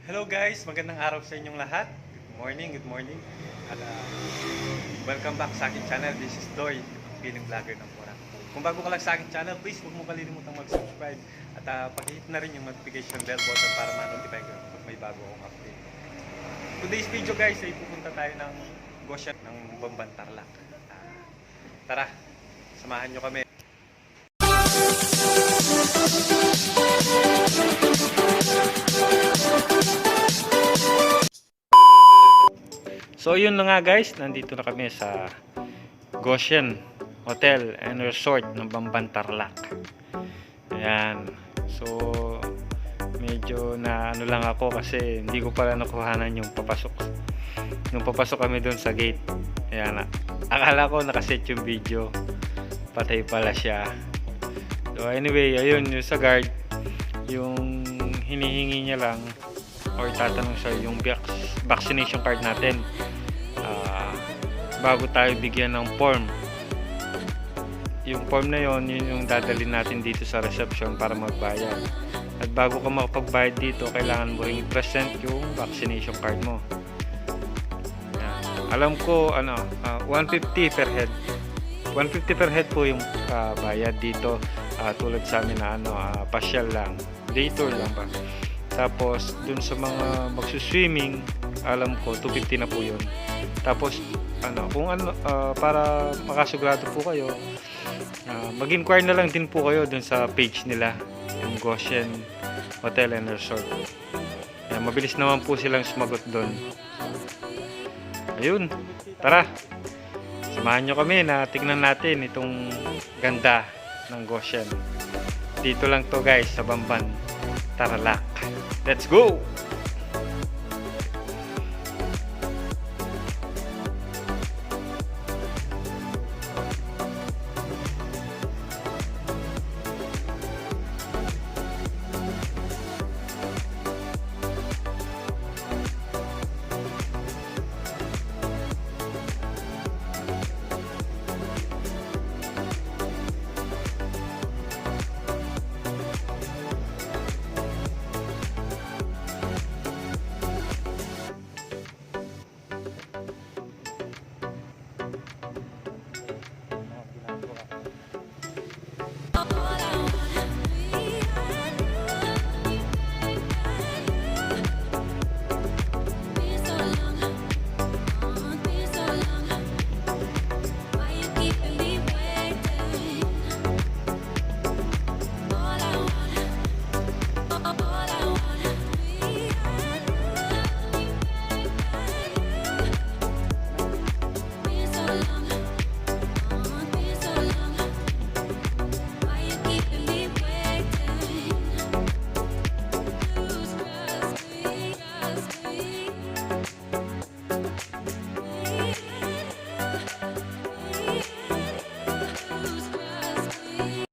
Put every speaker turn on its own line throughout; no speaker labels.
Hello guys, magandang araw sa inyong lahat. Good morning. At welcome back sa aking channel. This is Doy, piling vlogger ng Pura. Kung bago ka lang sa aking channel, please huwag mo kalilimutang mag-subscribe at pag-hit na rin yung notification bell button para ma-notify ko pag may bago akong update. Today's video guys ay pupunta tayo ng Goshen ng Bamban Tarlac. Tara, samahan nyo kami. So yun na nga guys, nandito na kami sa Goshen Hotel and Resort ng Bamban Tarlac. Ayan. So medyo na ano lang ako kasi hindi ko pala nakuhanan yung papasok. Nung papasok kami doon sa gate. Ayan na. Akala ko nakaset yung video. Patay pala siya. So anyway, ayun yung sa guard, yung hinihingi niya lang or tatanong siya yung vaccination card natin bago tayo bigyan ng form. Yung form na yon, yun yung dadalhin natin dito sa reception para magbayad. At bago ka makapagbayad dito, kailangan mo ring i-present yung vaccination card mo. Yan. Alam ko 150 per head. 150 per head po yung bayad dito. Tulad sa amin na pasyal lang, day tour lang ba. Tapos dun sa mga magsuswimming, alam ko 250 na po yun. Tapos para makasugurado po kayo, mag-inquire na lang din po kayo dun sa page nila, yung Goshen Hotel and Resort. Mabilis naman po silang sumagot dun. Ayun, tara, samahan nyo kami na tignan natin itong ganda ng Goshen. Dito lang to guys, sa Bamban Tarlac. Let's go!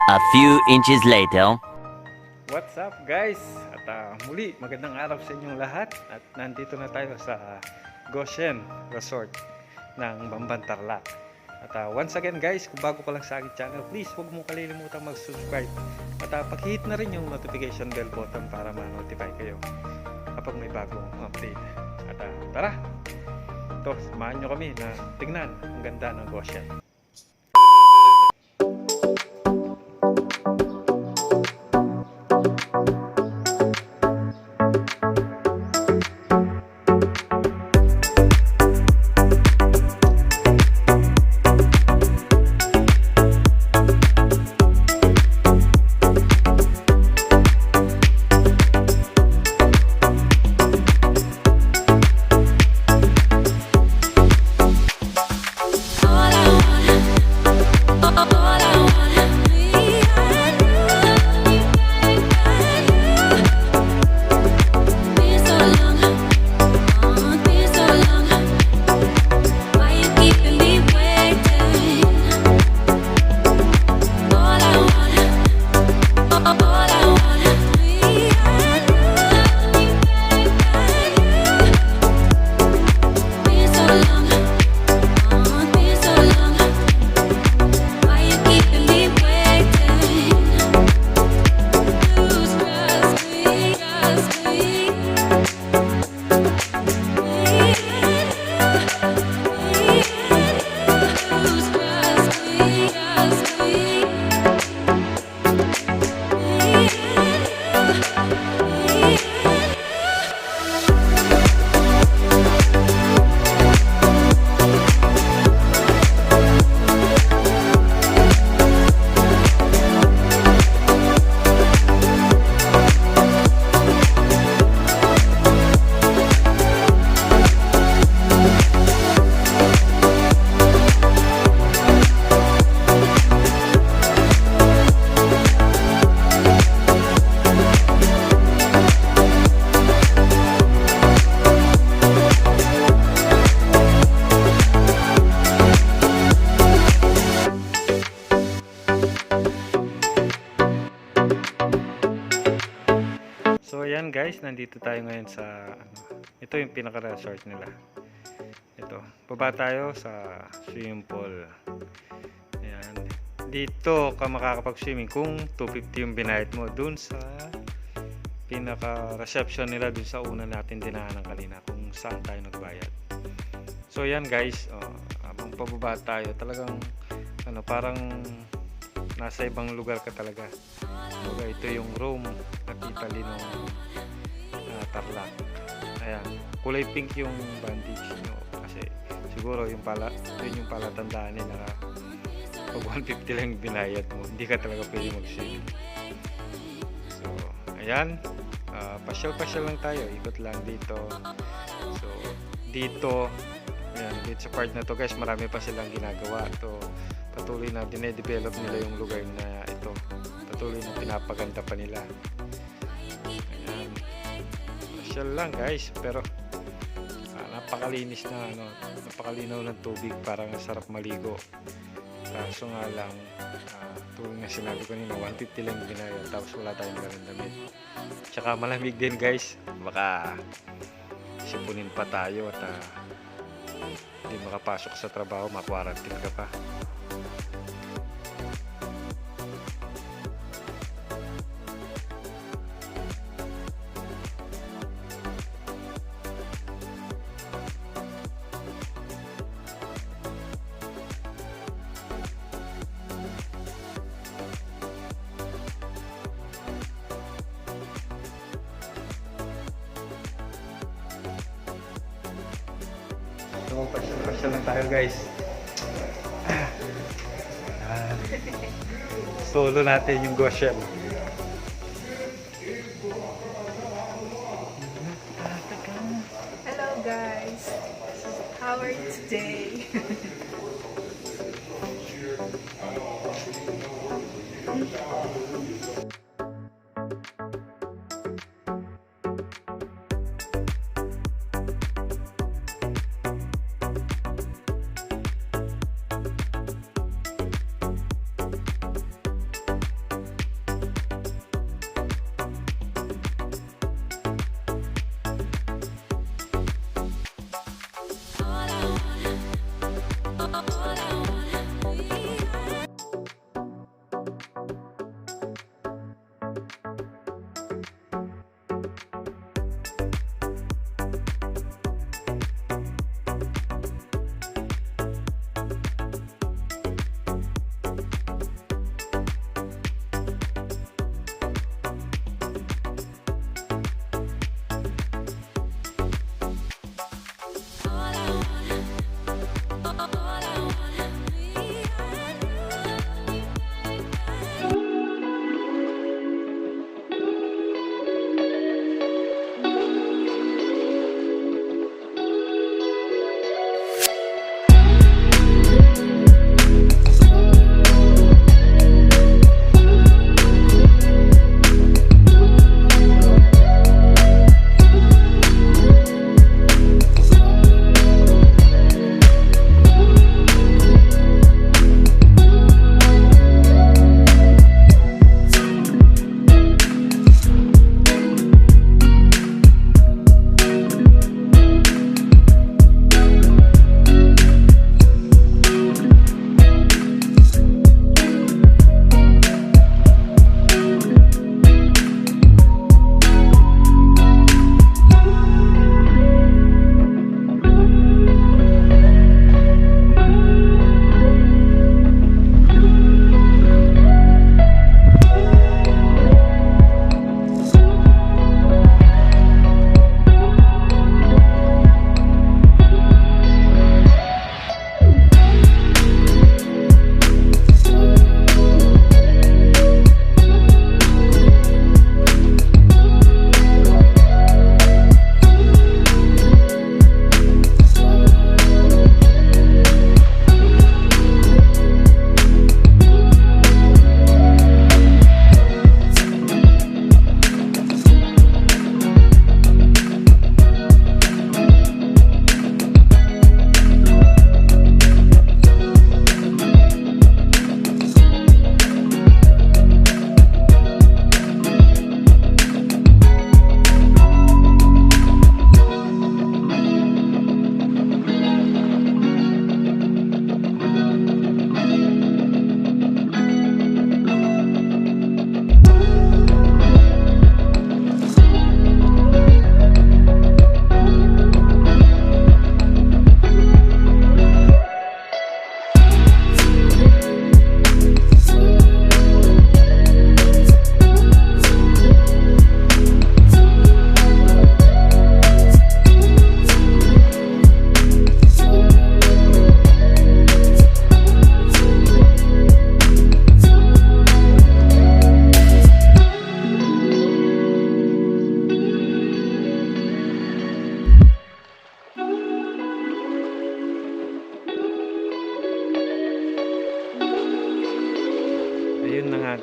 A few inches later.
What's up guys? At muli, magandang araw sa inyong lahat. At nandito na tayo sa Goshen Resort ng Bamban Tarlac. At once again guys, kung bago ka lang sa aking channel, please huwag mong kalilimutang mag-subscribe. At pag-hit na rin yung notification bell button para ma-notify kayo kapag may bagong update. At tara, ito, samahan nyo kami na tingnan ang ganda ng Goshen.
All I want
guys, nandito tayo ngayon sa ito yung pinaka-resort nila. Ito, baba tayo sa swimming pool. Ayan. Dito ka makakapag-swimming kung 250 yung binayad mo dun sa pinaka-reception nila dun sa una natin dinaanan kanina kung saan tayo nagbayad. So yan guys, habang pababa tayo, talagang parang nasa ibang lugar ka talaga. So, ito yung room na Tita Lino Tarlac. Ayan, kulay pink yung bandage nyo kasi siguro yung yun yung palatandaan nila na pag 150 lang binayad mo, hindi ka talaga pwede mag-swim. So, ayan, pasyal-pasyal lang tayo, ikot lang dito. So, dito, ayan, dito sa part na to guys, marami pa silang ginagawa. So, patuloy na dinedevelop nila yung lugar na ito. Patuloy na pinapaganda pa nila. Ayan. Pasyal lang guys, pero napakalinis na napakalinaw ng tubig, parang sarap maligo. Kaso nga lang, tulad na sinabi ko nila, 150 lang yung binayad, tapos wala tayong ganun damit. Tsaka malamig din guys, baka sipunin pa tayo at hindi makapasok sa trabaho, makwarantin ka pa. So, pasyal lang tayo guys. Solo natin yung Goshen.
Hello guys, how are you today?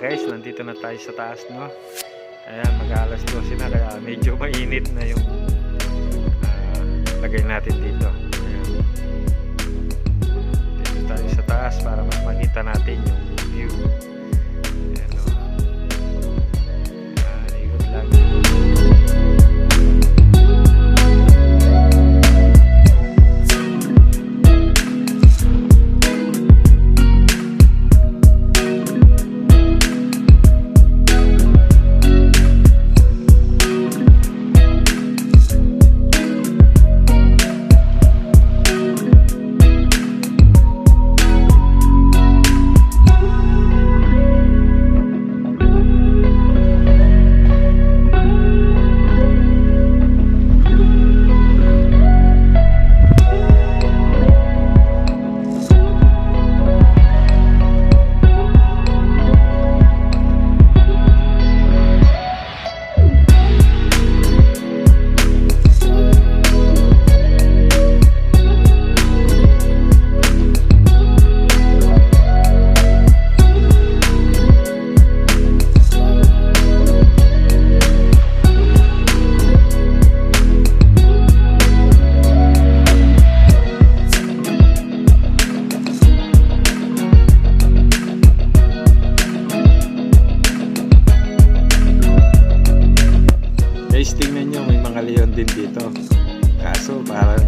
guys, nandito na tayo sa taas, no? Ayan, mag-alas 12 na, kaya medyo mainit na yung lagay natin dito. Ayan. Dito tayo sa taas para mas makita natin yung view. Ayan, no? Ikot lang. Guys, tingnan nyo, may mga leon din dito. Kaso parang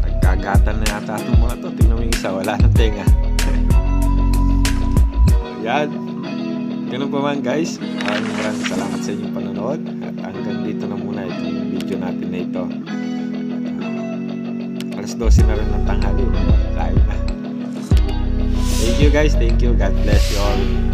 nagkagatan na yata itong mga to. Tingnan mo yung isa, wala ng tenga. Yan. Ganun pa man guys. Maraming salamat sa inyong panonood. At hanggang dito na muna itong video natin na ito. Alas 12 na rin ng tanghali. Kain na. Thank you guys. Thank you. God bless you all.